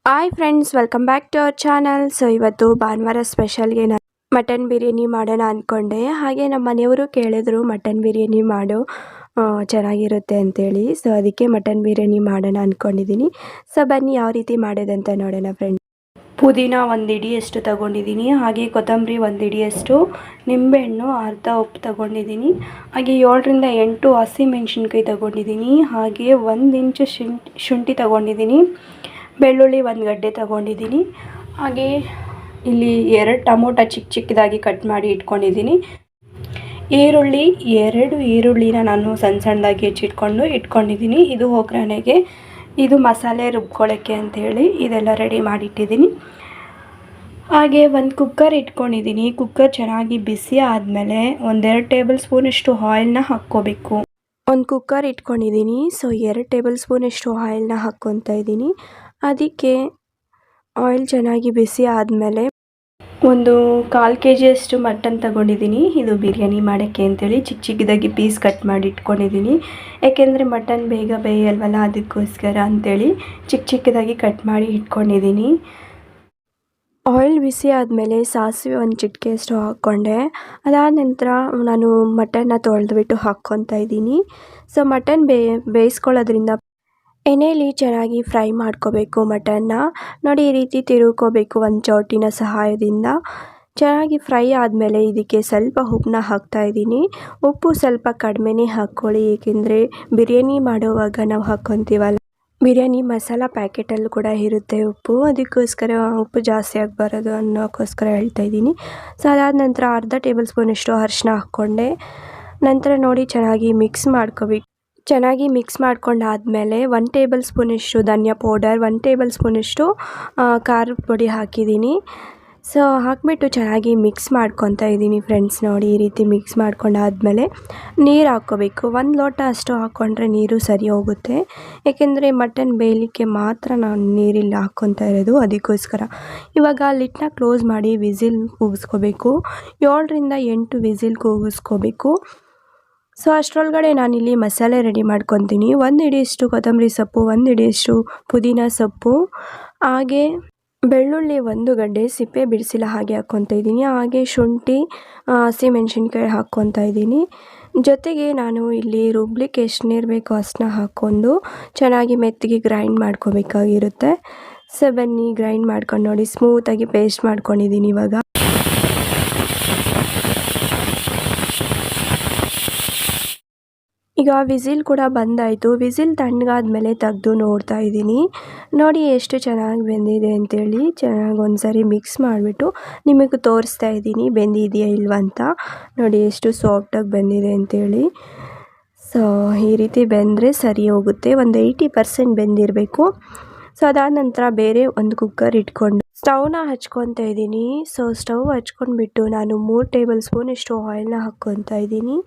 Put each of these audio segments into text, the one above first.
Hi friends, welcome back to our channel. So ಇವತ್ತು ಭಾನುವಾರ ಸ್ಪೆಷಲ್ಗೆ ನಾನು ಮಟನ್ ಬಿರಿಯಾನಿ ಮಾಡೋಣ ಅಂದ್ಕೊಂಡೆ. ಹಾಗೆ ನಮ್ಮ ಮನೆಯವರು ಕೇಳಿದ್ರು ಮಟನ್ ಬಿರಿಯಾನಿ ಮಾಡು ಚೆನ್ನಾಗಿರುತ್ತೆ ಅಂತೇಳಿ. ಸೊ ಅದಕ್ಕೆ ಮಟನ್ ಬಿರಿಯಾನಿ ಮಾಡೋಣ ಅಂದ್ಕೊಂಡಿದ್ದೀನಿ. ಸೊ ಬನ್ನಿ ಯಾವ ರೀತಿ ಮಾಡೋದಂತ ನೋಡೋಣ ಫ್ರೆಂಡ್ಸ್. ಪುದೀನ ಒಂದು ಹಿಡಿಯಷ್ಟು ತೊಗೊಂಡಿದ್ದೀನಿ. ಹಾಗೆ ಕೊತ್ತಂಬರಿ ಒಂದು ಹಿಡಿಯಷ್ಟು, ನಿಂಬೆಹಣ್ಣು ಅರ್ಧ ಉಪ್ಪು ತೊಗೊಂಡಿದ್ದೀನಿ. ಹಾಗೆ 7ರಿಂದ 8 ಹಸಿಮೆಣಸಿನ್ಕಾಯಿ ತೊಗೊಂಡಿದ್ದೀನಿ. ಹಾಗೆ 1 ಇಂಚು ಶುಂಠಿ ತೊಗೊಂಡಿದ್ದೀನಿ. ಬೆಳ್ಳುಳ್ಳಿ 1 ಗಡ್ಡೆ ತೊಗೊಂಡಿದ್ದೀನಿ. ಹಾಗೆ ಇಲ್ಲಿ 2 ಟೊಮೊಟೊ ಚಿಕ್ಕದಾಗಿ ಕಟ್ ಮಾಡಿ ಇಟ್ಕೊಂಡಿದ್ದೀನಿ. ಈರುಳ್ಳಿ 2 ಈರುಳ್ಳಿನ ನಾನು ಸಣ್ಣದಾಗಿ ಇಟ್ಕೊಂಡಿದ್ದೀನಿ. ಇದು ಒಗ್ಗರಣೆಗೆ, ಇದು ಮಸಾಲೆ ರುಬ್ಕೊಳ್ಳೋಕ್ಕೆ ಅಂಥೇಳಿ ಇದೆಲ್ಲ ರೆಡಿ ಮಾಡಿಟ್ಟಿದ್ದೀನಿ. ಹಾಗೆ ಒಂದು ಕುಕ್ಕರ್ ಇಟ್ಕೊಂಡಿದ್ದೀನಿ. ಕುಕ್ಕರ್ ಚೆನ್ನಾಗಿ ಬಿಸಿ ಆದಮೇಲೆ 1-2 ಟೇಬಲ್ ಸ್ಪೂನಷ್ಟು ಆಯಿಲ್ನ ಹಾಕ್ಕೋಬೇಕು. ಒಂದು ಕುಕ್ಕರ್ ಇಟ್ಕೊಂಡಿದ್ದೀನಿ. ಸೊ 2 ಟೇಬಲ್ ಸ್ಪೂನಷ್ಟು ಆಯಿಲ್ನ ಹಾಕ್ಕೊತಾ ಇದ್ದೀನಿ. ಅದಕ್ಕೆ ಆಯಿಲ್ ಚೆನ್ನಾಗಿ ಬಿಸಿ ಆದಮೇಲೆ ಒಂದು 1/4 kg ಮಟನ್ ತಗೊಂಡಿದ್ದೀನಿ. ಇದು ಬಿರಿಯಾನಿ ಮಾಡೋಕ್ಕೆ ಅಂತೇಳಿ ಚಿಕ್ಕದಾಗಿ ಪೀಸ್ ಕಟ್ ಮಾಡಿ ಇಟ್ಕೊಂಡಿದ್ದೀನಿ. ಯಾಕೆಂದರೆ ಮಟನ್ ಬೇಗ ಬೇಯಲ್ವಲ್ಲ, ಅದಕ್ಕೋಸ್ಕರ ಅಂಥೇಳಿ ಚಿಕ್ಕದಾಗಿ ಕಟ್ ಮಾಡಿ ಇಟ್ಕೊಂಡಿದ್ದೀನಿ. ಆಯಿಲ್ ಬಿಸಿ ಆದಮೇಲೆ ಸಾಸಿವೆ 1 ಚಿಟಿಕೆಯಷ್ಟು ಹಾಕ್ಕೊಂಡೆ. ಅದಾದ ನಂತರ ನಾನು ಮಟನ್ನ ತೊಳೆದ್ಬಿಟ್ಟು ಹಾಕ್ಕೊತಾ ಇದ್ದೀನಿ. ಸೊ ಮಟನ್ ಬೇಯಿಸ್ಕೊಳ್ಳೋದ್ರಿಂದ ಎಣ್ಣೆಯಲ್ಲಿ ಚೆನ್ನಾಗಿ ಫ್ರೈ ಮಾಡ್ಕೋಬೇಕು ಮಟನ್ನ. ನೋಡಿ, ಈ ರೀತಿ ತಿರುಗ್ಕೋಬೇಕು ಒಂದು ಚೌಟಿನ ಸಹಾಯದಿಂದ. ಚೆನ್ನಾಗಿ ಫ್ರೈ ಆದಮೇಲೆ ಇದಕ್ಕೆ ಸ್ವಲ್ಪ ಉಪ್ಪನ್ನ ಹಾಕ್ತಾಯಿದ್ದೀನಿ. ಉಪ್ಪು ಸ್ವಲ್ಪ ಕಡಿಮೆನೇ ಹಾಕ್ಕೊಳ್ಳಿ, ಏಕೆಂದರೆ ಬಿರಿಯಾನಿ ಮಾಡುವಾಗ ನಾವು ಹಾಕ್ಕೊತೀವಲ್ಲ, ಬಿರಿಯಾನಿ ಮಸಾಲ ಪ್ಯಾಕೆಟಲ್ಲೂ ಕೂಡ ಇರುತ್ತೆ ಉಪ್ಪು. ಅದಕ್ಕೋಸ್ಕರ ಉಪ್ಪು ಜಾಸ್ತಿ ಆಗಬಾರದು ಅನ್ನೋಕ್ಕೋಸ್ಕರ ಹೇಳ್ತಾಯಿದ್ದೀನಿ. ಸೊ ಅದಾದ ನಂತರ ಅರ್ಧ ಟೇಬಲ್ ಸ್ಪೂನಷ್ಟು ಅರಿಶಿನ ಹಾಕ್ಕೊಂಡೆ. ನಂತರ ನೋಡಿ ಚೆನ್ನಾಗಿ ಮಿಕ್ಸ್ ಮಾಡ್ಕೋಬೇಕು. ಚೆನ್ನಾಗಿ ಮಿಕ್ಸ್ ಮಾಡ್ಕೊಂಡಾದಮೇಲೆ 1 ಟೇಬಲ್ ಸ್ಪೂನಷ್ಟು ಧನಿಯಾ ಪೌಡರ್, 1 ಟೇಬಲ್ ಸ್ಪೂನಷ್ಟು ಖಾರದ ಪುಡಿ ಹಾಕಿದ್ದೀನಿ. ಸೊ ಹಾಕಿಬಿಟ್ಟು ಚೆನ್ನಾಗಿ ಮಿಕ್ಸ್ ಮಾಡ್ಕೊತಾ ಇದ್ದೀನಿ ಫ್ರೆಂಡ್ಸ್. ನೋಡಿ, ಈ ರೀತಿ ಮಿಕ್ಸ್ ಮಾಡ್ಕೊಂಡಾದಮೇಲೆ ನೀರು ಹಾಕ್ಕೋಬೇಕು. 1 ಲೋಟ ಅಷ್ಟು ಹಾಕ್ಕೊಂಡ್ರೆ ನೀರು ಸರಿ ಹೋಗುತ್ತೆ. ಏಕೆಂದರೆ ಮಟನ್ ಬೇಯಲಿಕ್ಕೆ ಮಾತ್ರ ನಾನು ನೀರಿಲ್ಲಿ ಹಾಕ್ಕೊತಾ ಇರೋದು, ಅದಕ್ಕೋಸ್ಕರ. ಇವಾಗ ಲಿಡ್ನ ಕ್ಲೋಸ್ ಮಾಡಿ ವಿಸಿಲ್ ಕೂಗಿಸ್ಕೋಬೇಕು. 7ರಿಂದ 8 ವಿಸಿಲ್ ಕೂಗಿಸ್ಕೋಬೇಕು. ಸೊ ಅಷ್ಟರೊಳಗಡೆ ನಾನಿಲ್ಲಿ ಮಸಾಲೆ ರೆಡಿ ಮಾಡ್ಕೊತೀನಿ. 1 ಹಿಡಿಯಷ್ಟು ಕೊತ್ತಂಬರಿ ಸೊಪ್ಪು, 1 ಹಿಡಿಯಷ್ಟು ಪುದೀನ ಸೊಪ್ಪು, ಹಾಗೆ ಬೆಳ್ಳುಳ್ಳಿ 1 ಗಡ್ಡೆ ಸಿಪ್ಪೆ ಬಿಡಿಸಿಲ್ಲ ಹಾಗೆ ಹಾಕ್ಕೊತಾ ಇದ್ದೀನಿ. ಹಾಗೆ ಶುಂಠಿ, ಹಸಿಮೆಣಸಿನ್ಕಾಯಿ ಹಾಕ್ಕೊತಾ ಇದ್ದೀನಿ. ಜೊತೆಗೆ ನಾನು ಇಲ್ಲಿ ರುಬ್ಲಿಕ್ಕೆ ಎಷ್ಟು ನೀರು ಬೇಕೋ ಅಷ್ಟನ್ನ ಹಾಕ್ಕೊಂಡು ಚೆನ್ನಾಗಿ ಮೆತ್ತಗೆ ಗ್ರೈಂಡ್ ಮಾಡ್ಕೋಬೇಕಾಗಿರುತ್ತೆ. ಸೊ ಬನ್ನಿ ಗ್ರೈಂಡ್ ಮಾಡ್ಕೊಂಡು ನೋಡಿ, ಸ್ಮೂತಾಗಿ ಪೇಸ್ಟ್ ಮಾಡ್ಕೊಂಡಿದ್ದೀನಿ. ಈಗ ವಿಸಿಲ್ ಕೂಡ ಬಂದಾಯಿತು. ವಿಸಿಲ್ ತಣ್ಣಗಾದ್ಮೇಲೆ ತೆಗೆದು ನೋಡ್ತಾ ಇದ್ದೀನಿ. ನೋಡಿ ಎಷ್ಟು ಚೆನ್ನಾಗಿ ಬೆಂದಿದೆ ಅಂತೇಳಿ. ಚೆನ್ನಾಗಿ ಒಂದ್ಸರಿ ಮಿಕ್ಸ್ ಮಾಡಿಬಿಟ್ಟು ನಿಮಗೆ ತೋರಿಸ್ತಾ ಇದ್ದೀನಿ ಬೆಂದಿದೆಯಾ ಇಲ್ವಾ ಅಂತ. ನೋಡಿ ಎಷ್ಟು ಸಾಫ್ಟಾಗಿ ಬೆಂದಿದೆ ಅಂತೇಳಿ. ಸೊ ಈ ರೀತಿ ಬೆಂದರೆ ಸರಿ ಹೋಗುತ್ತೆ. ಒಂದು 80% ಬೆಂದಿರಬೇಕು. ಸೊ ಅದಾದ ನಂತರ ಬೇರೆ ಒಂದು ಕುಕ್ಕರ್ ಇಟ್ಕೊಂಡು ಸ್ಟವ್ನ ಹಚ್ಕೊತಾ ಇದ್ದೀನಿ. ಸೊ ಸ್ಟವ್ ಹಚ್ಕೊಂಡ್ಬಿಟ್ಟು ನಾನು 3 ಟೇಬಲ್ ಸ್ಪೂನಷ್ಟು ಆಯಿಲ್ನ ಹಾಕ್ಕೊತಾ ಇದ್ದೀನಿ.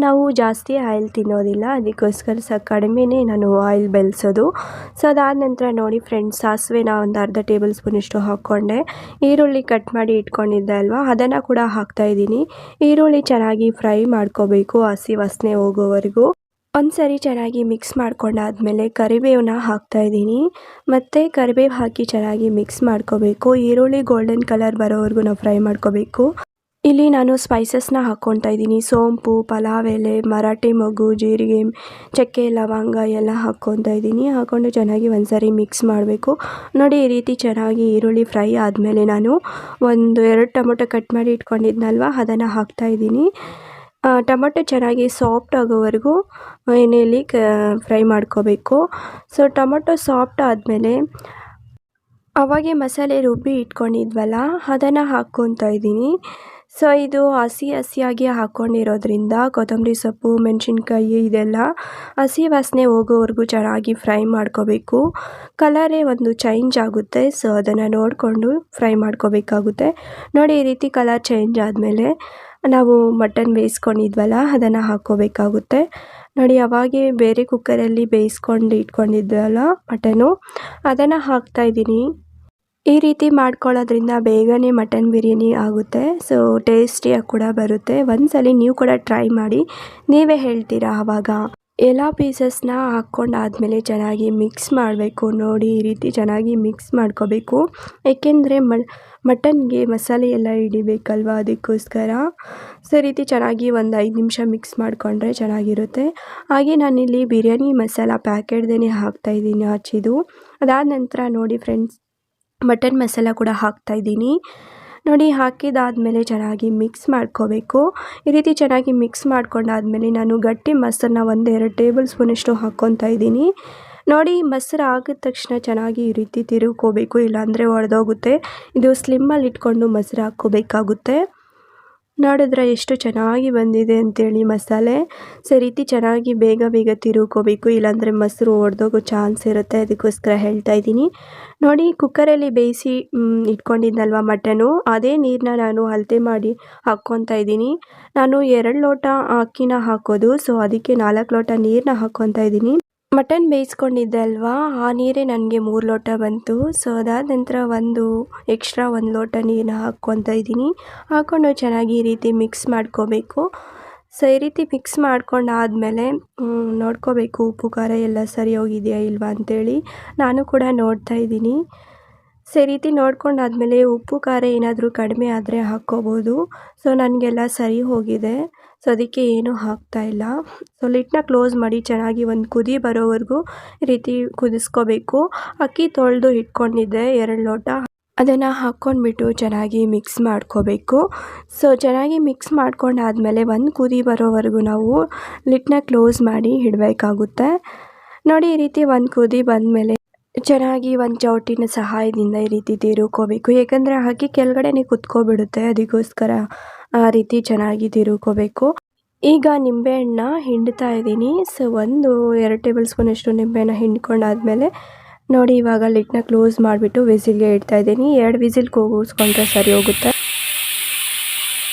ನಾವು ಜಾಸ್ತಿ ಆಯಿಲ್ ತಿನ್ನೋದಿಲ್ಲ, ಅದಕ್ಕೋಸ್ಕರ ಕಡಿಮೆನೇ ನಾನು ಆಯಿಲ್ ಬೆಳೆಸೋದು. ಸೊ ಅದಾದ ನಂತರ ನೋಡಿ ಫ್ರೆಂಡ್ಸ್, ಸಾಸಿವೆನ ಒಂದು ಅರ್ಧ ಟೇಬಲ್ ಸ್ಪೂನಷ್ಟು ಹಾಕ್ಕೊಂಡೆ. ಈರುಳ್ಳಿ ಕಟ್ ಮಾಡಿ ಇಟ್ಕೊಂಡಿದ್ದೆ ಅಲ್ವಾ, ಅದನ್ನು ಕೂಡ ಹಾಕ್ತಾಯಿದ್ದೀನಿ. ಈರುಳ್ಳಿ ಚೆನ್ನಾಗಿ ಫ್ರೈ ಮಾಡ್ಕೋಬೇಕು, ಹಸಿ ವಾಸನೆ ಹೋಗೋವರೆಗೂ. ಒಂದ್ಸರಿ ಚೆನ್ನಾಗಿ ಮಿಕ್ಸ್ ಮಾಡ್ಕೊಂಡಾದ್ಮೇಲೆ ಕರಿಬೇವನ್ನ ಹಾಕ್ತಾಯಿದ್ದೀನಿ. ಮತ್ತು ಕರಿಬೇವು ಹಾಕಿ ಚೆನ್ನಾಗಿ ಮಿಕ್ಸ್ ಮಾಡ್ಕೋಬೇಕು. ಈರುಳ್ಳಿ ಗೋಲ್ಡನ್ ಕಲರ್ ಬರೋವರೆಗೂ ನಾವು ಫ್ರೈ ಮಾಡ್ಕೋಬೇಕು. ಇಲ್ಲಿ ನಾನು ಸ್ಪೈಸಸ್ನ ಹಾಕ್ಕೊತಾ ಇದ್ದೀನಿ. ಸೋಂಪು, ಪಲಾವ್ ಎಲೆ, ಮರಾಠಿ ಮೊಗ್ಗು, ಜೀರಿಗೆ, ಚಕ್ಕೆ, ಲವಂಗ ಎಲ್ಲ ಹಾಕ್ಕೊತಾ ಇದ್ದೀನಿ. ಹಾಕ್ಕೊಂಡು ಚೆನ್ನಾಗಿ ಒಂದ್ಸರಿ ಮಿಕ್ಸ್ ಮಾಡಬೇಕು. ನೋಡಿ, ಈ ರೀತಿ ಚೆನ್ನಾಗಿ ಈರುಳ್ಳಿ ಫ್ರೈ ಆದಮೇಲೆ ನಾನು 1-2 ಟೊಮೊಟೊ ಕಟ್ ಮಾಡಿ ಇಟ್ಕೊಂಡಿದ್ನಲ್ವ, ಅದನ್ನು ಹಾಕ್ತಾಯಿದ್ದೀನಿ. ಟೊಮೊಟೊ ಚೆನ್ನಾಗಿ ಸಾಫ್ಟ್ ಆಗೋವರೆಗೂ ಎಣ್ಣೆಯಲ್ಲಿ ಫ್ರೈ ಮಾಡ್ಕೋಬೇಕು. ಸೊ ಟೊಮೊಟೊ ಸಾಫ್ಟ್ ಆದಮೇಲೆ ಅವಾಗೆ ಮಸಾಲೆ ರುಬ್ಬಿ ಇಟ್ಕೊಂಡಿದ್ವಲ್ಲ, ಅದನ್ನು ಹಾಕ್ಕೊತಾ ಇದ್ದೀನಿ. ಸೊ ಇದು ಹಸಿಯಾಗಿ ಹಾಕ್ಕೊಂಡಿರೋದ್ರಿಂದ ಕೊತ್ತಂಬರಿ ಸೊಪ್ಪು, ಮೆಣಸಿನ್ಕಾಯಿ ಇದೆಲ್ಲ ಹಸಿ ವಾಸನೆ ಹೋಗೋವರೆಗೂ ಚೆನ್ನಾಗಿ ಫ್ರೈ ಮಾಡ್ಕೋಬೇಕು. ಕಲರೇ ಒಂದು ಚೇಂಜ್ ಆಗುತ್ತೆ. ಸೊ ಅದನ್ನು ನೋಡಿಕೊಂಡು ಫ್ರೈ ಮಾಡ್ಕೋಬೇಕಾಗುತ್ತೆ. ನೋಡಿ, ಈ ರೀತಿ ಕಲರ್ ಚೇಂಜ್ ಆದಮೇಲೆ ನಾವು ಮಟನ್ ಬೇಯಿಸ್ಕೊಂಡಿದ್ವಲ್ಲ, ಅದನ್ನು ಹಾಕ್ಕೋಬೇಕಾಗುತ್ತೆ. ನೋಡಿ, ಅವಾಗೆ ಬೇರೆ ಕುಕ್ಕರಲ್ಲಿ ಬೇಯಿಸ್ಕೊಂಡು ಇಟ್ಕೊಂಡಿದ್ವಲ್ಲ ಮಟನು, ಅದನ್ನು ಹಾಕ್ತಾಯಿದ್ದೀನಿ. ಈ ರೀತಿ ಮಾಡ್ಕೊಳ್ಳೋದ್ರಿಂದ ಬೇಗನೆ ಮಟನ್ ಬಿರಿಯಾನಿ ಆಗುತ್ತೆ. ಸೊ ಟೇಸ್ಟಿಯಾಗಿ ಕೂಡ ಬರುತ್ತೆ. ಒಂದ್ಸಲಿ ನೀವು ಕೂಡ ಟ್ರೈ ಮಾಡಿ, ನೀವೇ ಹೇಳ್ತೀರಾ ಆವಾಗ. ಎಲ್ಲ ಪೀಸಸ್ನ ಹಾಕ್ಕೊಂಡಾದ್ಮೇಲೆ ಚೆನ್ನಾಗಿ ಮಿಕ್ಸ್ ಮಾಡಬೇಕು. ನೋಡಿ ಈ ರೀತಿ ಚೆನ್ನಾಗಿ ಮಿಕ್ಸ್ ಮಾಡ್ಕೋಬೇಕು. ಏಕೆಂದರೆ ಮಟನ್ಗೆ ಮಸಾಲೆ ಎಲ್ಲ ಹಿಡಿಬೇಕಲ್ವ, ಅದಕ್ಕೋಸ್ಕರ. ಸೊ ಈ ರೀತಿ ಚೆನ್ನಾಗಿ ಒಂದು 5 ನಿಮಿಷ ಮಿಕ್ಸ್ ಮಾಡಿಕೊಂಡ್ರೆ ಚೆನ್ನಾಗಿರುತ್ತೆ. ಹಾಗೆ ನಾನಿಲ್ಲಿ ಬಿರಿಯಾನಿ ಮಸಾಲ ಪ್ಯಾಕೆಟ್ದೇ ಹಾಕ್ತಾಯಿದ್ದೀನಿ ಹಚ್ಚಿದ್ದು. ಅದಾದ ನಂತರ ನೋಡಿ ಫ್ರೆಂಡ್ಸ್, ಮಟನ್ ಮಸಾಲ ಕೂಡ ಹಾಕ್ತಾಯಿದ್ದೀನಿ. ನೋಡಿ ಹಾಕಿದಾದಮೇಲೆ ಚೆನ್ನಾಗಿ ಮಿಕ್ಸ್ ಮಾಡ್ಕೋಬೇಕು. ಈ ರೀತಿ ಚೆನ್ನಾಗಿ ಮಿಕ್ಸ್ ಮಾಡ್ಕೊಂಡಾದ್ಮೇಲೆ ನಾನು ಗಟ್ಟಿ ಮೊಸರನ್ನ 1-2 ಟೇಬಲ್ ಸ್ಪೂನಷ್ಟು ಹಾಕ್ಕೊತಾ ಇದ್ದೀನಿ. ನೋಡಿ ಮೊಸರು ಹಾಕಿದ ತಕ್ಷಣ ಚೆನ್ನಾಗಿ ಈ ರೀತಿ ತಿರುಗ್ಕೋಬೇಕು, ಇಲ್ಲಾಂದರೆ ಒಡೆದೋಗುತ್ತೆ. ಇದು ಸ್ಲಿಮ್ಮಲ್ಲಿ ಇಟ್ಕೊಂಡು ಮೊಸರು ಹಾಕ್ಕೋಬೇಕಾಗುತ್ತೆ. ನೋಡಿದ್ರೆ ಎಷ್ಟು ಚೆನ್ನಾಗಿ ಬಂದಿದೆ ಅಂತೇಳಿ ಮಸಾಲೆ. ಸೊ ಈ ರೀತಿ ಚೆನ್ನಾಗಿ ಬೇಗ ತಿರುಗ್ಕೋಬೇಕು, ಇಲ್ಲಾಂದರೆ ಮೊಸರು ಒಡೆದೋಗೋ ಚಾನ್ಸ್ ಇರುತ್ತೆ. ಅದಕ್ಕೋಸ್ಕರ ಹೇಳ್ತಾ ಇದ್ದೀನಿ. ನೋಡಿ ಕುಕ್ಕರಲ್ಲಿ ಬೇಯಿಸಿ ಇಟ್ಕೊಂಡಿದ್ದಲ್ವ ಮಟನು, ಅದೇ ನೀರನ್ನ ನಾನು ಅಳತೆ ಮಾಡಿ ಹಾಕ್ಕೊತಾ ಇದ್ದೀನಿ. ನಾನು 2 ಲೋಟ ಅಕ್ಕಿನ ಹಾಕೋದು, ಸೊ ಅದಕ್ಕೆ 4 ಲೋಟ ನೀರನ್ನ ಹಾಕ್ಕೊತಾ ಇದ್ದೀನಿ. ಮಟನ್ ಬೇಯಿಸ್ಕೊಂಡಿದ್ದೆ ಅಲ್ವಾ, ಆ ನೀರೇ ನನಗೆ 3 ಲೋಟ ಬಂತು. ಸೊ ಅದಾದ ನಂತರ ಎಕ್ಸ್ಟ್ರಾ 1 ಲೋಟ ನೀರನ್ನ ಹಾಕ್ಕೊತಾ ಇದ್ದೀನಿ. ಹಾಕ್ಕೊಂಡು ಚೆನ್ನಾಗಿ ಈ ರೀತಿ ಮಿಕ್ಸ್ ಮಾಡ್ಕೋಬೇಕು. ಸೊ ಈ ರೀತಿ ಮಿಕ್ಸ್ ಮಾಡ್ಕೊಂಡಾದ್ಮೇಲೆ ನೋಡ್ಕೋಬೇಕು ಉಪ್ಪು ಖಾರ ಎಲ್ಲ ಸರಿ ಹೋಗಿದೆಯಾ ಇಲ್ವಾ ಅಂತೇಳಿ. ನಾನು ಕೂಡ ನೋಡ್ತಾ ಇದ್ದೀನಿ. ಸೊ ಈ ರೀತಿ ನೋಡ್ಕೊಂಡಾದ್ಮೇಲೆ ಉಪ್ಪು ಖಾರ ಏನಾದರೂ ಕಡಿಮೆ ಆದರೆ ಹಾಕ್ಕೋಬೋದು. ಸೊ ನನಗೆಲ್ಲ ಸರಿ ಹೋಗಿದೆ, ಸೊ ಅದಕ್ಕೆ ಏನೂ ಹಾಕ್ತಾಯಿಲ್ಲ. ಸೊ ಲಿಡ್ನ ಕ್ಲೋಸ್ ಮಾಡಿ ಚೆನ್ನಾಗಿ ಒಂದು ಕುದಿ ಬರೋವರೆಗೂ ಈ ರೀತಿ ಕುದಿಸ್ಕೋಬೇಕು. ಅಕ್ಕಿ ತೊಳೆದು ಇಟ್ಕೊಂಡಿದ್ದೆ 2 ಲೋಟ, ಅದನ್ನು ಹಾಕ್ಕೊಂಡ್ಬಿಟ್ಟು ಚೆನ್ನಾಗಿ ಮಿಕ್ಸ್ ಮಾಡ್ಕೋಬೇಕು. ಸೊ ಚೆನ್ನಾಗಿ ಮಿಕ್ಸ್ ಮಾಡ್ಕೊಂಡಾದ್ಮೇಲೆ ಒಂದು ಕುದಿ ಬರೋವರೆಗೂ ನಾವು ಲಿಡ್ನ ಕ್ಲೋಸ್ ಮಾಡಿ ಇಡಬೇಕಾಗುತ್ತೆ. ನೋಡಿ ಈ ರೀತಿ ಒಂದು ಕುದಿ ಬಂದಮೇಲೆ ಚೆನ್ನಾಗಿ ಒಂದು ಚೌಟಿನ ಸಹಾಯದಿಂದ ಈ ರೀತಿ ತಿರುಗ್ಕೋಬೇಕು. ಏಕೆಂದರೆ ಅಕ್ಕಿ ಕೆಳಗಡೆನೇ ಕುತ್ಕೊಬಿಡುತ್ತೆ, ಅದಕ್ಕೋಸ್ಕರ ಆ ರೀತಿ ಚೆನ್ನಾಗಿ ತಿರುಗ್ಕೋಬೇಕು. ಈಗ ನಿಂಬೆಹಣ್ಣ ಹಿಂಡ್ತಾ ಇದ್ದೀನಿ. ಸೊ 1-2 ಟೇಬಲ್ ಸ್ಪೂನಷ್ಟು ನಿಂಬೆಹಣ್ಣ ಹಿಂಡ್ಕೊಂಡಾದ್ಮೇಲೆ ನೋಡಿ ಇವಾಗ ಲಿಡ್ನ ಕ್ಲೋಸ್ ಮಾಡಿಬಿಟ್ಟು ವಿಸಿಲ್ಗೆ ಇಡ್ತಾ ಇದ್ದೀನಿ. 2 ವಿಸಿಲ್ ಕೂಗಿಸ್ಕೊಂಡ್ರೆ ಸರಿ ಹೋಗುತ್ತೆ.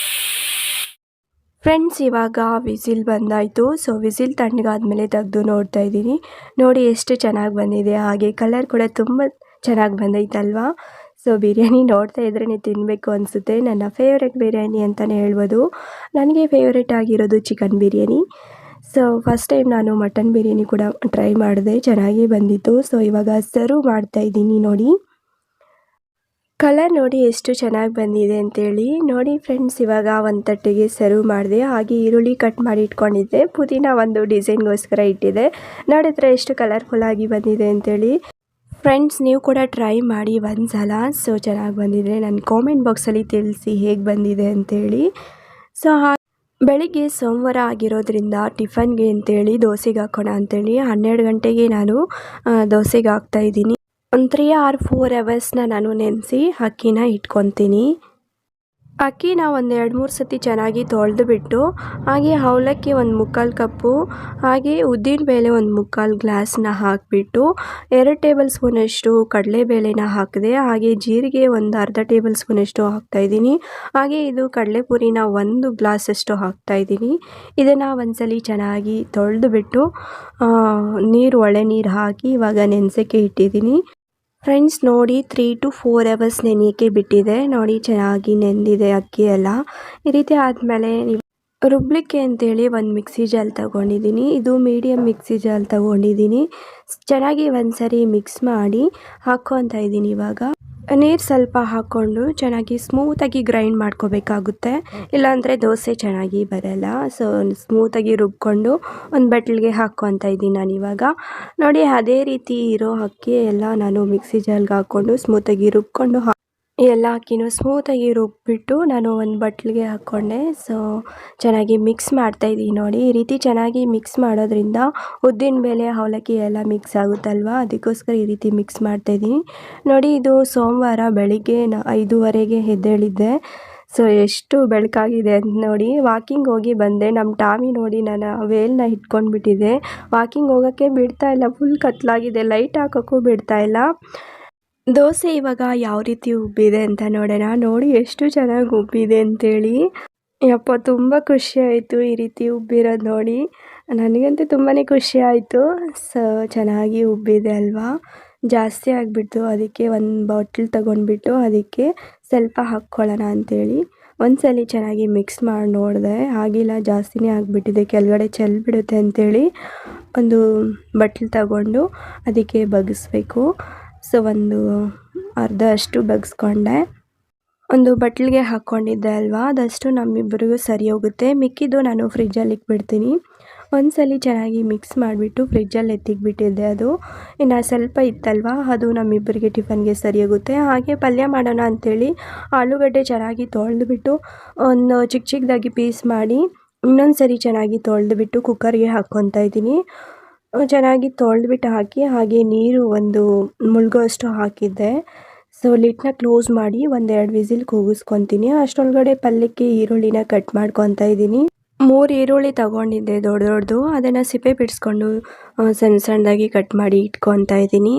ಫ್ರೆಂಡ್ಸ್ ಇವಾಗ ವಿಸಿಲ್ ಬಂದಾಯಿತು. ಸೊ ವಿಸಿಲ್ ತಣ್ಣಗಾದ್ಮೇಲೆ ತೆಗೆದು ನೋಡ್ತಾ ಇದ್ದೀನಿ. ನೋಡಿ ಎಷ್ಟು ಚೆನ್ನಾಗಿ ಬಂದಿದೆ, ಹಾಗೆ ಕಲರ್ ಕೂಡ ತುಂಬ ಚೆನ್ನಾಗಿ ಬಂದೈತಲ್ವಾ. ಸೊ ಬಿರಿಯಾನಿ ನೋಡ್ತಾ ಇದ್ರೇ ತಿನ್ನಬೇಕು ಅನಿಸುತ್ತೆ. ನನ್ನ ಫೇವ್ರೆಟ್ ಬಿರಿಯಾನಿ ಅಂತಲೇ ಹೇಳ್ಬೋದು. ನನಗೆ ಫೇವ್ರೆಟ್ ಆಗಿರೋದು chicken biryani. So first time ನಾನು ಮಟನ್ ಬಿರಿಯಾನಿ ಕೂಡ ಟ್ರೈ ಮಾಡಿದೆ, ಚೆನ್ನಾಗಿ ಬಂದಿತ್ತು. ಸೊ ಇವಾಗ ಸರ್ವ್ ಮಾಡ್ತಾ ಇದ್ದೀನಿ. ನೋಡಿ ಕಲರ್ ನೋಡಿ ಎಷ್ಟು ಚೆನ್ನಾಗಿ ಬಂದಿದೆ ಅಂತೇಳಿ. ನೋಡಿ ಫ್ರೆಂಡ್ಸ್ ಇವಾಗ ಒಂದು ತಟ್ಟೆಗೆ ಸರ್ವ್ ಮಾಡಿದೆ. ಹಾಗೆ ಈರುಳ್ಳಿ ಕಟ್ ಮಾಡಿ ಇಟ್ಕೊಂಡಿದ್ದೆ, ಪುದೀನ ಒಂದು ಡಿಸೈನ್ಗೋಸ್ಕರ ಇಟ್ಟಿದ್ದೆ. ನೋಡಿದ್ರೆ ಎಷ್ಟು ಕಲರ್ಫುಲ್ಲಾಗಿ ಬಂದಿದೆ ಅಂತೇಳಿ. ಫ್ರೆಂಡ್ಸ್ ನೀವು ಕೂಡ ಟ್ರೈ ಮಾಡಿ ಒಂದು ಸಲ. ಸೊ ಚೆನ್ನಾಗಿ ಬಂದಿದೆ, ನನ್ನ ಕಾಮೆಂಟ್ ಬಾಕ್ಸಲ್ಲಿ ತಿಳಿಸಿ ಹೇಗೆ ಬಂದಿದೆ ಅಂತೇಳಿ. ಸೊ ಬೆಳಿಗ್ಗೆ ಸೋಮವಾರ ಆಗಿರೋದ್ರಿಂದ ಟಿಫನ್ಗೆ ಅಂತೇಳಿ ದೋಸೆಗೆ ಹಾಕೋಣ ಅಂತೇಳಿ 12 ಗಂಟೆಗೆ ನಾನು ದೋಸೆಗೆ ಹಾಕ್ತಾಯಿದ್ದೀನಿ. ಒಂದು 3 or 4 ಅವರ್ಸ್ನ ನಾನು ನೆನೆಸಿ ಅಕ್ಕಿನ ಇಟ್ಕೊತೀನಿ. ಅಕ್ಕಿನ ಒಂದು 2-3 ಸತಿ ಚೆನ್ನಾಗಿ ತೊಳೆದುಬಿಟ್ಟು, ಹಾಗೆ ಅವಲಕ್ಕಿ ಒಂದು 3/4 ಕಪ್ಪು, ಹಾಗೆ ಉದ್ದಿನಬೇಳೆ ಒಂದು 3/4 ಗ್ಲಾಸ್ನ ಹಾಕಿಬಿಟ್ಟು 2 ಟೇಬಲ್ ಸ್ಪೂನಷ್ಟು ಕಡಲೆಬೇಳೆನ ಹಾಕಿದೆ. ಹಾಗೆ ಜೀರಿಗೆ ಒಂದು ಅರ್ಧ ಟೇಬಲ್ ಸ್ಪೂನಷ್ಟು ಹಾಕ್ತಾಯಿದ್ದೀನಿ. ಹಾಗೆ ಇದು ಕಡಲೆಪುರಿನ 1 ಗ್ಲಾಸಷ್ಟು ಹಾಕ್ತಾಯಿದ್ದೀನಿ. ಇದನ್ನು ಒಂದ್ಸಲಿ ಚೆನ್ನಾಗಿ ತೊಳೆದುಬಿಟ್ಟು ಒಳ್ಳೆ ನೀರು ಹಾಕಿ ಇವಾಗ ನೆನೆಸೋಕ್ಕೆ ಇಟ್ಟಿದ್ದೀನಿ. ಫ್ರೆಂಡ್ಸ್ ನೋಡಿ 3 to 4 ಅವರ್ಸ್ ನೆನೆಯೋಕ್ಕೆ ಬಿಟ್ಟಿದೆ. ನೋಡಿ ಚೆನ್ನಾಗಿ ನೆಂದಿದೆ ಅಕ್ಕಿ ಎಲ್ಲ. ಈ ರೀತಿ ಆದಮೇಲೆ ರುಬ್ಲಿಕ್ಕೆ ಅಂತೇಳಿ ಒಂದು ಮಿಕ್ಸಿ ಜಾರ್ ತಗೊಂಡಿದ್ದೀನಿ. ಇದು ಮೀಡಿಯಮ್ ಮಿಕ್ಸಿ ಜಾರ್ ತಗೊಂಡಿದ್ದೀನಿ. ಚೆನ್ನಾಗಿ ಒಂದ್ಸರಿ ಮಿಕ್ಸ್ ಮಾಡಿ ಹಾಕ್ಕೊತಾ ಇದ್ದೀನಿ. ಇವಾಗ ನೀರು ಸ್ವಲ್ಪ ಹಾಕ್ಕೊಂಡು ಚೆನ್ನಾಗಿ ಸ್ಮೂತಾಗಿ ಗ್ರೈಂಡ್ ಮಾಡ್ಕೋಬೇಕಾಗುತ್ತೆ, ಇಲ್ಲಾಂದರೆ ದೋಸೆ ಚೆನ್ನಾಗಿ ಬರಲ್ಲ. ಸೊ ಸ್ಮೂತಾಗಿ ರುಬ್ಕೊಂಡು ಒಂದು ಬಟ್ಲಿಗೆ ಹಾಕ್ಕೊತಾ ಇದ್ದೀನಿ ನಾನು ಇವಾಗ. ನೋಡಿ ಅದೇ ರೀತಿ ಇರೋ ಅಕ್ಕಿ ಎಲ್ಲ ನಾನು ಮಿಕ್ಸಿ ಜಾರ್ಗೆ ಹಾಕ್ಕೊಂಡು ಸ್ಮೂತಾಗಿ ರುಬ್ಕೊಂಡು ಎಲ್ಲ ಅಕ್ಕಿನೂ ಸ್ಮೂತಾಗಿ ರುಬ್ಬಿಟ್ಟು ನಾನು ಒಂದು ಬಟ್ಲಿಗೆ ಹಾಕ್ಕೊಂಡೆ. ಸೊ ಚೆನ್ನಾಗಿ ಮಿಕ್ಸ್ ಮಾಡ್ತಾಯಿದ್ದೀನಿ. ನೋಡಿ ಈ ರೀತಿ ಚೆನ್ನಾಗಿ ಮಿಕ್ಸ್ ಮಾಡೋದ್ರಿಂದ ಉದ್ದಿನಬೇಳೆ ಅವಲಕ್ಕಿ ಎಲ್ಲ ಮಿಕ್ಸ್ ಆಗುತ್ತಲ್ವ, ಅದಕ್ಕೋಸ್ಕರ ಈ ರೀತಿ ಮಿಕ್ಸ್ ಮಾಡ್ತಾಯಿದ್ದೀನಿ. ನೋಡಿ ಇದು ಸೋಮವಾರ ಬೆಳಿಗ್ಗೆ 5:30ಗೆ ಎದ್ದೇಳಿದ್ದೆ. ಸೊ ಎಷ್ಟು ಬೆಳಕಾಗಿದೆ ಅಂತ ನೋಡಿ. ವಾಕಿಂಗ್ ಹೋಗಿ ಬಂದೆ. ನಮ್ಮ ಟಾಮಿ ನೋಡಿ ನನ್ನ ವೇಲ್ನ ಇಟ್ಕೊಂಡ್ಬಿಟ್ಟಿದೆ, ವಾಕಿಂಗ್ ಹೋಗೋಕ್ಕೆ ಬಿಡ್ತಾಯಿಲ್ಲ, ಫುಲ್ ಕತ್ಲಾಗಿದೆ, ಲೈಟ್ ಹಾಕೋಕ್ಕೂ ಬಿಡ್ತಾಯಿಲ್ಲ. ದೋಸೆ ಇವಾಗ ಯಾವ ರೀತಿ ಉಬ್ಬಿದೆ ಅಂತ ನೋಡೋಣ. ನೋಡಿ ಎಷ್ಟು ಚೆನ್ನಾಗಿ ಉಬ್ಬಿದೆ ಅಂತೇಳಿ. ಯಪ್ಪ ತುಂಬ ಖುಷಿ ಆಯಿತು ಈ ರೀತಿ ಉಬ್ಬಿರೋದು ನೋಡಿ. ನನಗಂತೂ ತುಂಬಾ ಖುಷಿ ಆಯಿತು. ಸೊ ಚೆನ್ನಾಗಿ ಉಬ್ಬಿದೆ ಅಲ್ವಾ, ಜಾಸ್ತಿ ಆಗಿಬಿಟ್ಟು ಅದಕ್ಕೆ ಒಂದು ಬಾಟ್ಲ್ ತಗೊಂಡ್ಬಿಟ್ಟು ಅದಕ್ಕೆ ಸ್ವಲ್ಪ ಹಾಕ್ಕೊಳ್ಳೋಣ ಅಂಥೇಳಿ ಒಂದ್ಸಲಿ ಚೆನ್ನಾಗಿ ಮಿಕ್ಸ್ ಮಾಡಿ ನೋಡಿದೆ, ಆಗಿಲ್ಲ ಜಾಸ್ತಿನೇ ಆಗಿಬಿಟ್ಟಿದೆ, ಕೆಳಗಡೆ ಚೆಲ್ಬಿಡುತ್ತೆ ಅಂಥೇಳಿ ಒಂದು ಬಟ್ಲು ತಗೊಂಡು ಅದಕ್ಕೆ ಬಗ್ಗಿಸ್ಬೇಕು. ಸೊ ಒಂದು ಅರ್ಧ ಅಷ್ಟು ಬಗ್ಸ್ಕೊಂಡೆ. ಒಂದು ಬಟ್ಲಿಗೆ ಹಾಕ್ಕೊಂಡಿದ್ದೆ ಅಲ್ವಾ, ಅದಷ್ಟು ನಮ್ಮಿಬ್ಬರಿಗೂ ಸರಿ ಹೋಗುತ್ತೆ. ಮಿಕ್ಕಿದ್ದು ನಾನು ಫ್ರಿಜ್ಜಲ್ಲಿ ಇಟ್ಬಿಡ್ತೀನಿ. ಒಂದ್ಸಲಿ ಚೆನ್ನಾಗಿ ಮಿಕ್ಸ್ ಮಾಡಿಬಿಟ್ಟು ಫ್ರಿಜ್ಜಲ್ಲಿ ಎತ್ತಿಕ್ಬಿಟ್ಟಿದ್ದೆ. ಅದು ಇನ್ನು ಸ್ವಲ್ಪ ಇತ್ತಲ್ವ, ಅದು ನಮ್ಮಿಬ್ಬರಿಗೆ ಟಿಫನ್ಗೆ ಸರಿ ಹೋಗುತ್ತೆ. ಹಾಗೆ ಪಲ್ಯ ಮಾಡೋಣ ಅಂಥೇಳಿ ಆಲೂಗಡ್ಡೆ ಚೆನ್ನಾಗಿ ತೊಳೆದ್ಬಿಟ್ಟು ಒಂದು ಚಿಕ್ಕ ಚಿಕ್ಕದಾಗಿ ಪೀಸ್ ಮಾಡಿ ಇನ್ನೊಂದು ಸರಿ ಚೆನ್ನಾಗಿ ತೊಳೆದ್ಬಿಟ್ಟು ಕುಕ್ಕರ್ಗೆ ಹಾಕ್ಕೊತಾ ಇದ್ದೀನಿ. ಚೆನ್ನಾಗಿ ತೊಳೆದ್ಬಿಟ್ಟು ಹಾಕಿ ಹಾಗೆ ನೀರು ಒಂದು ಮುಳುಗೋ ಅಷ್ಟು ಹಾಕಿದ್ದೆ. ಸೊ ಲಿಡ್ನ ಕ್ಲೋಸ್ ಮಾಡಿ ಒಂದೆರಡು ವಿಸಿಲ್ ಕೂಗಿಸ್ಕೊತೀನಿ. ಅಷ್ಟರೊಳಗಡೆ ಪಲ್ಯಕ್ಕೆ ಈರುಳ್ಳಿನ ಕಟ್ ಮಾಡ್ಕೊತಾ ಇದ್ದೀನಿ. 3 ಈರುಳ್ಳಿ ತೊಗೊಂಡಿದ್ದೆ ದೊಡ್ಡದು, ಅದನ್ನು ಸಿಪ್ಪೆ ಬಿಡಿಸ್ಕೊಂಡು ಸಣ್ಣ ಸಣ್ಣದಾಗಿ ಕಟ್ ಮಾಡಿ ಇಟ್ಕೊತಾ ಇದ್ದೀನಿ.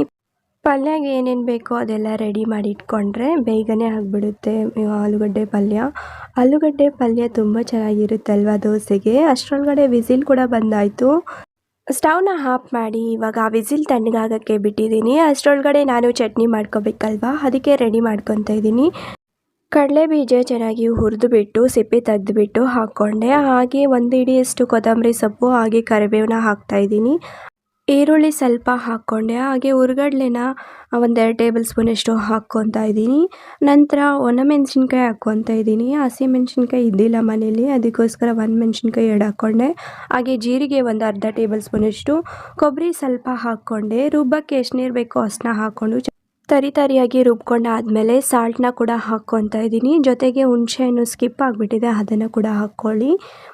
ಪಲ್ಯಗೆ ಏನೇನು ಬೇಕೋ ಅದೆಲ್ಲ ರೆಡಿ ಮಾಡಿ ಇಟ್ಕೊಂಡ್ರೆ ಬೇಗನೆ ಆಗಿಬಿಡುತ್ತೆ ಆಲೂಗಡ್ಡೆ ಪಲ್ಯ. ಆಲೂಗಡ್ಡೆ ಪಲ್ಯ ತುಂಬ ಚೆನ್ನಾಗಿರುತ್ತಲ್ವ ದೋಸೆಗೆ. ಅಷ್ಟರೊಳಗಡೆ ವಿಸಿಲ್ ಕೂಡ ಬಂದಾಯಿತು. ಸ್ಟವ್ನ ಆಫ್ ಮಾಡಿ ಇವಾಗ ವಿಸಿಲ್ ತಣ್ಣಗಾಗೋಕ್ಕೆ ಬಿಟ್ಟಿದ್ದೀನಿ. ಅಷ್ಟರೊಳಗಡೆ ನಾನು ಚಟ್ನಿ ಮಾಡ್ಕೋಬೇಕಲ್ವ, ಅದಕ್ಕೆ ರೆಡಿ ಮಾಡ್ಕೊತಾ ಇದ್ದೀನಿ. ಕಡಲೆ ಬೀಜ ಚೆನ್ನಾಗಿ ಹುರಿದುಬಿಟ್ಟು ಸಿಪ್ಪೆ ತೆಗೆದುಬಿಟ್ಟು ಹಾಕ್ಕೊಂಡೆ. ಹಾಗೆ 1 ಹಿಡಿಯಷ್ಟು ಕೊತ್ತಂಬರಿ ಸೊಪ್ಪು ಹಾಗೆ ಕರಿಬೇವನ್ನ ಹಾಕ್ತಾಯಿದ್ದೀನಿ. ಈರುಳ್ಳಿ ಸ್ವಲ್ಪ ಹಾಕ್ಕೊಂಡೆ. ಹಾಗೆ ಹುರ್ಗಡ್ಲೆನ 1-2 ಟೇಬಲ್ ಸ್ಪೂನಷ್ಟು ಹಾಕ್ಕೊತಾ ಇದ್ದೀನಿ. ನಂತರ ಒಣಮೆಣ್ಸಿನ್ಕಾಯಿ ಹಾಕ್ಕೊತಾ ಇದ್ದೀನಿ. ಹಸಿಮೆಣ್ಸಿನ್ಕಾಯಿ ಇದ್ದಿಲ್ಲ ಮನೇಲಿ, ಅದಕ್ಕೋಸ್ಕರ ಒಣಮೆಣ್ಸಿನ್ಕಾಯಿ 2 ಹಾಕ್ಕೊಂಡೆ. ಹಾಗೆ ಜೀರಿಗೆ ಒಂದು ಅರ್ಧ ಟೇಬಲ್ ಸ್ಪೂನಷ್ಟು, ಕೊಬ್ಬರಿ ಸ್ವಲ್ಪ ಹಾಕ್ಕೊಂಡೆ. ರುಬ್ಬಕ್ಕೆ ಎಷ್ಟು ನೀರು ಬೇಕೋ ಅಷ್ಟನ್ನ ಹಾಕ್ಕೊಂಡು ತರಿಯಾಗಿ ರುಬ್ಕೊಂಡಾದಮೇಲೆ ಸಾಲ್ಟ್ನ ಕೂಡ ಹಾಕ್ಕೊತಾ ಇದ್ದೀನಿ. ಜೊತೆಗೆ ಹುಣಸೆಹಣ್ಣು ಸ್ಕಿಪ್ ಆಗಿಬಿಟ್ಟಿದೆ, ಅದನ್ನು ಕೂಡ ಹಾಕ್ಕೊಳ್ಳಿ.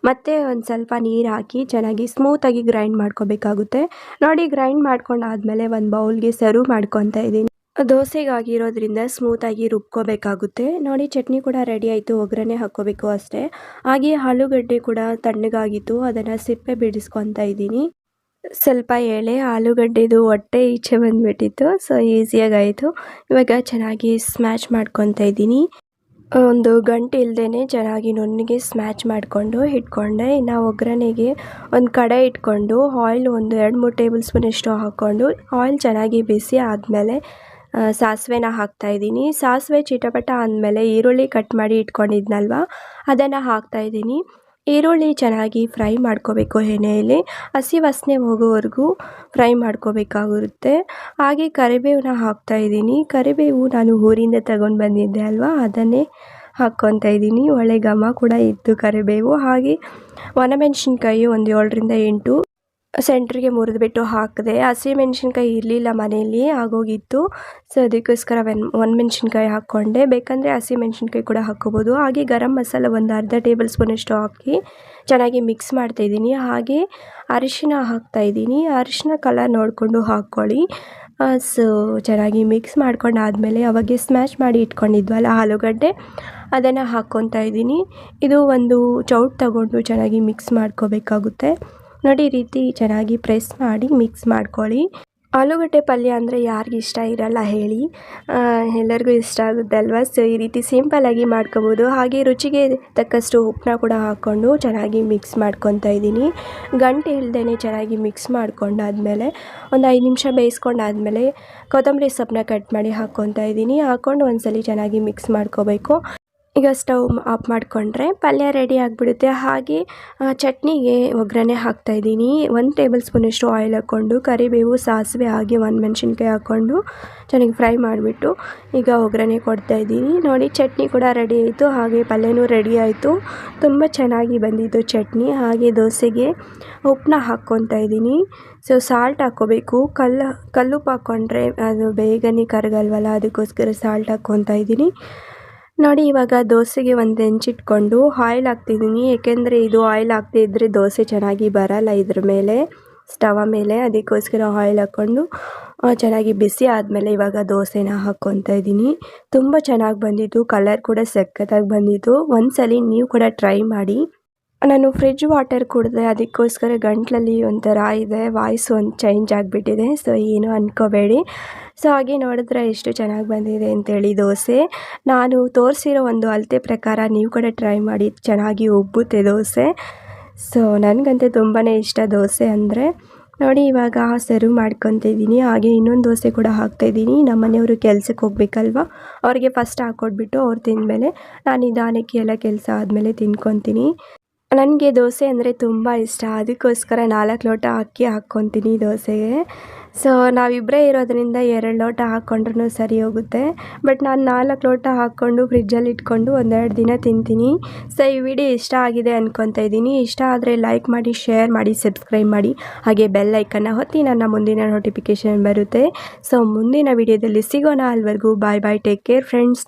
ಮತ್ತು ಒಂದು ಸ್ವಲ್ಪ ನೀರು ಹಾಕಿ ಚೆನ್ನಾಗಿ ಸ್ಮೂತಾಗಿ ಗ್ರೈಂಡ್ ಮಾಡ್ಕೋಬೇಕಾಗುತ್ತೆ. ನೋಡಿ, ಗ್ರೈಂಡ್ ಮಾಡ್ಕೊಂಡಾದಮೇಲೆ ಒಂದು ಬೌಲ್ಗೆ ಸರ್ವ್ ಮಾಡ್ಕೊತಾ ಇದ್ದೀನಿ. ದೋಸೆಗಾಗಿರೋದ್ರಿಂದ ಸ್ಮೂತಾಗಿ ರುಬ್ಕೋಬೇಕಾಗುತ್ತೆ. ನೋಡಿ, ಚಟ್ನಿ ಕೂಡ ರೆಡಿ ಆಯಿತು, ಒಗ್ಗರಣೆ ಹಾಕ್ಕೋಬೇಕು ಅಷ್ಟೇ. ಹಾಗೆ ಆಲೂಗಡ್ಡೆ ಕೂಡ ತಣ್ಣಗಾಗಿತ್ತು, ಅದನ್ನು ಸಿಪ್ಪೆ ಬಿಡಿಸ್ಕೊತಾ ಇದ್ದೀನಿ. ಸ್ವಲ್ಪ ಎಳೆ ಆಲೂಗಡ್ಡೆದು ಹೊಟ್ಟೆ ಈಚೆ ಬಂದುಬಿಟ್ಟಿತ್ತು, ಸೊ ಈಸಿಯಾಗಾಯಿತು. ಇವಾಗ ಚೆನ್ನಾಗಿ ಸ್ಮ್ಯಾಶ್ ಮಾಡ್ಕೊತಾ ಇದ್ದೀನಿ. ಒಂದು ಗಂಟು ಇಲ್ಲದೇ ಚೆನ್ನಾಗಿ ನುಣ್ಣಗೆ ಸ್ಮ್ಯಾಚ್ ಮಾಡಿಕೊಂಡು ಇಟ್ಕೊಂಡೆ. ಇನ್ನು ಒಗ್ಗರಣೆಗೆ ಒಂದು ಕಡೆ ಇಟ್ಕೊಂಡು ಆಯಿಲ್ ಒಂದು 2-3 ಟೇಬಲ್ ಸ್ಪೂನಷ್ಟು ಹಾಕ್ಕೊಂಡು ಆಯಿಲ್ ಚೆನ್ನಾಗಿ ಬಿಸಿ ಆದಮೇಲೆ ಸಾಸಿವೆನ ಹಾಕ್ತಾಯಿದ್ದೀನಿ. ಸಾಸಿವೆ ಚಿಟಪಟ ಆದಮೇಲೆ ಈರುಳ್ಳಿ ಕಟ್ ಮಾಡಿ ಇಟ್ಕೊಂಡಿದ್ನಲ್ವ, ಅದನ್ನು ಹಾಕ್ತಾಯಿದ್ದೀನಿ. ಈರುಳ್ಳಿ ಚೆನ್ನಾಗಿ ಫ್ರೈ ಮಾಡ್ಕೋಬೇಕು ಎಣ್ಣೆಯಲ್ಲಿ, ಹಸಿ ವಾಸನೆ ಹೋಗೋವರೆಗೂ ಫ್ರೈ ಮಾಡ್ಕೋಬೇಕಾಗಿರುತ್ತೆ. ಹಾಗೆ ಕರಿಬೇವನ್ನ ಹಾಕ್ತಾಯಿದ್ದೀನಿ. ಕರಿಬೇವು ನಾನು ಊರಿಂದ ತಗೊಂಡು ಬಂದಿದ್ದೆ ಅಲ್ವಾ, ಅದನ್ನೇ ಹಾಕ್ಕೊತಾ ಇದ್ದೀನಿ. ಒಳ್ಳೆ ಘಮ ಕೂಡ ಇತ್ತು ಕರಿಬೇವು. ಹಾಗೆ ಒಣಮೆಣ್ಸಿನ್ಕಾಯಿ ಒಂದು 7-8 ಸೆಂಟ್ರಿಗೆ ಮುರಿದ್ಬಿಟ್ಟು ಹಾಕಿದೆ. ಹಸಿಮೆಣ್ಸಿನ್ಕಾಯಿ ಇರಲಿಲ್ಲ ಮನೆಯಲ್ಲಿ, ಆಗೋಗಿತ್ತು. ಸೊ ಅದಕ್ಕೋಸ್ಕರ ಒಣಮೆಣ್ಸಿನ್ಕಾಯಿ ಹಾಕ್ಕೊಂಡೆ. ಬೇಕಂದರೆ ಹಸಿಮೆಣ್ಸಿನ್ಕಾಯಿ ಕೂಡ ಹಾಕ್ಕೋಬೋದು. ಹಾಗೆ ಗರಂ ಮಸಾಲ ಒಂದು ಅರ್ಧ ಟೇಬಲ್ ಸ್ಪೂನಷ್ಟು ಹಾಕಿ ಚೆನ್ನಾಗಿ ಮಿಕ್ಸ್ ಮಾಡ್ತಾಯಿದ್ದೀನಿ. ಹಾಗೆ ಅರಿಶಿನ ಹಾಕ್ತಾಯಿದ್ದೀನಿ. ಅರಿಶಿನ ಕಲರ್ ನೋಡಿಕೊಂಡು ಹಾಕ್ಕೊಳ್ಳಿ. ಸೊ ಚೆನ್ನಾಗಿ ಮಿಕ್ಸ್ ಮಾಡ್ಕೊಂಡಾದಮೇಲೆ ಅವಾಗೆ ಸ್ಮ್ಯಾಶ್ ಮಾಡಿ ಇಟ್ಕೊಂಡಿದ್ವಲ್ಲ ಆಲೂಗಡ್ಡೆ, ಅದನ್ನು ಹಾಕ್ಕೊತಾ ಇದ್ದೀನಿ. ಇದು ಒಂದು ಚೌಟ್ ತಗೊಂಡು ಚೆನ್ನಾಗಿ ಮಿಕ್ಸ್ ಮಾಡ್ಕೋಬೇಕಾಗುತ್ತೆ. ನೋಡಿ, ಈ ರೀತಿ ಚೆನ್ನಾಗಿ ಪ್ರೆಸ್ ಮಾಡಿ ಮಿಕ್ಸ್ ಮಾಡ್ಕೊಳ್ಳಿ. ಆಲೂಗಡ್ಡೆ ಪಲ್ಯ ಅಂದರೆ ಯಾರಿಗೆ ಇಷ್ಟ ಇರಲ್ಲ ಹೇಳಿ, ಎಲ್ಲರಿಗೂ ಇಷ್ಟ ಆಗುತ್ತೆ ಅಲ್ವಾ. ಸೊ ಈ ರೀತಿ ಸಿಂಪಲ್ಲಾಗಿ ಮಾಡ್ಕೋಬೋದು. ಹಾಗೆ ರುಚಿಗೆ ತಕ್ಕಷ್ಟು ಉಪ್ಪನ್ನ ಕೂಡ ಹಾಕ್ಕೊಂಡು ಚೆನ್ನಾಗಿ ಮಿಕ್ಸ್ ಮಾಡ್ಕೊತಾ ಇದ್ದೀನಿ. ಗಂಟು ಇಲ್ಲದೇ ಚೆನ್ನಾಗಿ ಮಿಕ್ಸ್ ಮಾಡ್ಕೊಂಡಾದ್ಮೇಲೆ ಒಂದು 5 ನಿಮಿಷ ಬೇಯಿಸ್ಕೊಂಡಾದ್ಮೇಲೆ ಕೊತ್ತಂಬರಿ ಸೊಪ್ಪನ್ನ ಕಟ್ ಮಾಡಿ ಹಾಕ್ಕೊತಾ ಇದ್ದೀನಿ. ಹಾಕ್ಕೊಂಡು ಒಂದ್ಸಲಿ ಚೆನ್ನಾಗಿ ಮಿಕ್ಸ್ ಮಾಡ್ಕೋಬೇಕು. ಈಗ ಸ್ಟವ್ ಆಫ್ ಮಾಡಿಕೊಂಡ್ರೆ ಪಲ್ಯ ರೆಡಿ ಆಗಿಬಿಡುತ್ತೆ. ಹಾಗೆ ಚಟ್ನಿಗೆ ಒಗ್ಗರಣೆ ಹಾಕ್ತಾಯಿದ್ದೀನಿ. 1 ಟೇಬಲ್ ಸ್ಪೂನಷ್ಟು ಆಯಿಲ್ ಹಾಕ್ಕೊಂಡು ಕರಿಬೇವು, ಸಾಸಿವೆ ಹಾಗೆ ಒಣಮೆಣ್ಸಿನ್ಕಾಯಿ ಹಾಕ್ಕೊಂಡು ಚೆನ್ನಾಗಿ ಫ್ರೈ ಮಾಡಿಬಿಟ್ಟು ಈಗ ಒಗ್ಗರಣೆ ಕೊಡ್ತಾಯಿದ್ದೀನಿ. ನೋಡಿ, ಚಟ್ನಿ ಕೂಡ ರೆಡಿ ಆಯಿತು, ಹಾಗೆ ಪಲ್ಯನೂ ರೆಡಿ ಆಯಿತು. ತುಂಬ ಚೆನ್ನಾಗಿ ಬಂದಿತ್ತು ಚಟ್ನಿ. ಹಾಗೆ ದೋಸೆಗೆ ಉಪ್ಪನ್ನ ಹಾಕ್ಕೊತಾ ಇದ್ದೀನಿ. ಸೊ ಸಾಲ್ಟ್ ಹಾಕ್ಕೋಬೇಕು. ಕಲ್ಲುಪ್ಪು ಹಾಕ್ಕೊಂಡ್ರೆ ಅದು ಬೇಗನೆ ಕರಗಲ್ವಲ್ಲ, ಅದಕ್ಕೋಸ್ಕರ ಸಾಲ್ಟ್ ಹಾಕ್ಕೊತಾ ಇದ್ದೀನಿ. ನೋಡಿ, ಇವಾಗ ದೋಸೆಗೆ ಒಂದು ಹೆಂಚಿಟ್ಕೊಂಡು ಆಯಿಲ್ ಹಾಕ್ತಿದ್ದೀನಿ. ಏಕೆಂದರೆ ಇದು ಆಯಿಲ್ ಹಾಕದೇ ಇದ್ದರೆ ದೋಸೆ ಚೆನ್ನಾಗಿ ಬರಲ್ಲ ಇದ್ರ ಮೇಲೆ, ಸ್ಟವ್ ಮೇಲೆ. ಅದಕ್ಕೋಸ್ಕರ ಆಯಿಲ್ ಹಾಕ್ಕೊಂಡು ಚೆನ್ನಾಗಿ ಬಿಸಿ ಆದಮೇಲೆ ಇವಾಗ ದೋಸೆನ ಹಾಕ್ಕೊತಾ ಇದ್ದೀನಿ. ತುಂಬ ಚೆನ್ನಾಗಿ ಬಂದಿತ್ತು, ಕಲರ್ ಕೂಡ ಸಖತ್ತಾಗಿ ಬಂದಿತ್ತು. ಒಂದ್ಸಲಿ ನೀವು ಕೂಡ ಟ್ರೈ ಮಾಡಿ. ನಾನು ಫ್ರಿಜ್ ವಾಟರ್ ಕುಡಿದೆ, ಅದಕ್ಕೋಸ್ಕರ ಗಂಟ್ಲಲ್ಲಿ ಒಂಥರ ಇದೆ, ವಾಯ್ಸ್ ಒಂದು ಚೇಂಜ್ ಆಗಿಬಿಟ್ಟಿದೆ. ಸೊ ಏನು ಅಂದ್ಕೋಬೇಡಿ. ಸೊ ಹಾಗೆ ನೋಡಿದ್ರೆ ಎಷ್ಟು ಚೆನ್ನಾಗಿ ಬಂದಿದೆ ಅಂತೇಳಿ ದೋಸೆ. ನಾನು ತೋರಿಸಿರೋ ಒಂದು ಅಳತೆ ಪ್ರಕಾರ ನೀವು ಕೂಡ ಟ್ರೈ ಮಾಡಿ, ಚೆನ್ನಾಗಿ ಉಬ್ಬುತ್ತೆ ದೋಸೆ. ಸೊ ನನಗಂತೂ ತುಂಬಾ ಇಷ್ಟ ದೋಸೆ ಅಂದರೆ. ನೋಡಿ ಇವಾಗ ಸರ್ವ್ ಮಾಡ್ಕೊತಿದ್ದೀನಿ. ಹಾಗೆ ಇನ್ನೊಂದು ದೋಸೆ ಕೂಡ ಹಾಕ್ತಾಯಿದ್ದೀನಿ. ನಮ್ಮ ಮನೆಯವರು ಕೆಲ್ಸಕ್ಕೆ ಹೋಗ್ಬೇಕಲ್ವ, ಅವ್ರಿಗೆ ಫಸ್ಟ್ ಹಾಕ್ಕೊಟ್ಬಿಟ್ಟು ಅವ್ರು ತಿಂದಮೇಲೆ ನಾನು ನಿಧಾನಕ್ಕೆ ಎಲ್ಲ ಕೆಲಸ ಆದಮೇಲೆ ತಿನ್ಕೊತೀನಿ. ನನಗೆ ದೋಸೆ ಅಂದರೆ ತುಂಬ ಇಷ್ಟ. ಅದಕ್ಕೋಸ್ಕರ 4 ಲೋಟ ಅಕ್ಕಿ ಹಾಕ್ಕೊತೀನಿ ದೋಸೆಗೆ. ಸೊ ನಾವಿಬ್ಬರೇ ಇರೋದ್ರಿಂದ 2 ಲೋಟ ಹಾಕ್ಕೊಂಡ್ರೂ ಸರಿ ಹೋಗುತ್ತೆ. ಬಟ್ ನಾನು 4 ಲೋಟ ಹಾಕ್ಕೊಂಡು ಫ್ರಿಜ್ಜಲ್ಲಿ ಇಟ್ಕೊಂಡು 1-2 ದಿನ ತಿಂತೀನಿ. ಸೊ ಈ ವಿಡಿಯೋ ಇಷ್ಟ ಆಗಿದೆ ಅಂದ್ಕೊತಾ ಇದ್ದೀನಿ. ಇಷ್ಟ ಆದರೆ ಲೈಕ್ ಮಾಡಿ, ಶೇರ್ ಮಾಡಿ, ಸಬ್ಸ್ಕ್ರೈಬ್ ಮಾಡಿ, ಹಾಗೆ ಬೆಲ್ ಐಕನ್ನ ಒತ್ತಿ ನನ್ನ ಮುಂದಿನ ನೋಟಿಫಿಕೇಷನ್ ಬರುತ್ತೆ. ಸೊ ಮುಂದಿನ ವಿಡಿಯೋದಲ್ಲಿ ಸಿಗೋಣ. ಅಲ್ಲಿವರೆಗೂ ಬಾಯ್ ಬಾಯ್, ಟೇಕ್ ಕೇರ್ ಫ್ರೆಂಡ್ಸ್.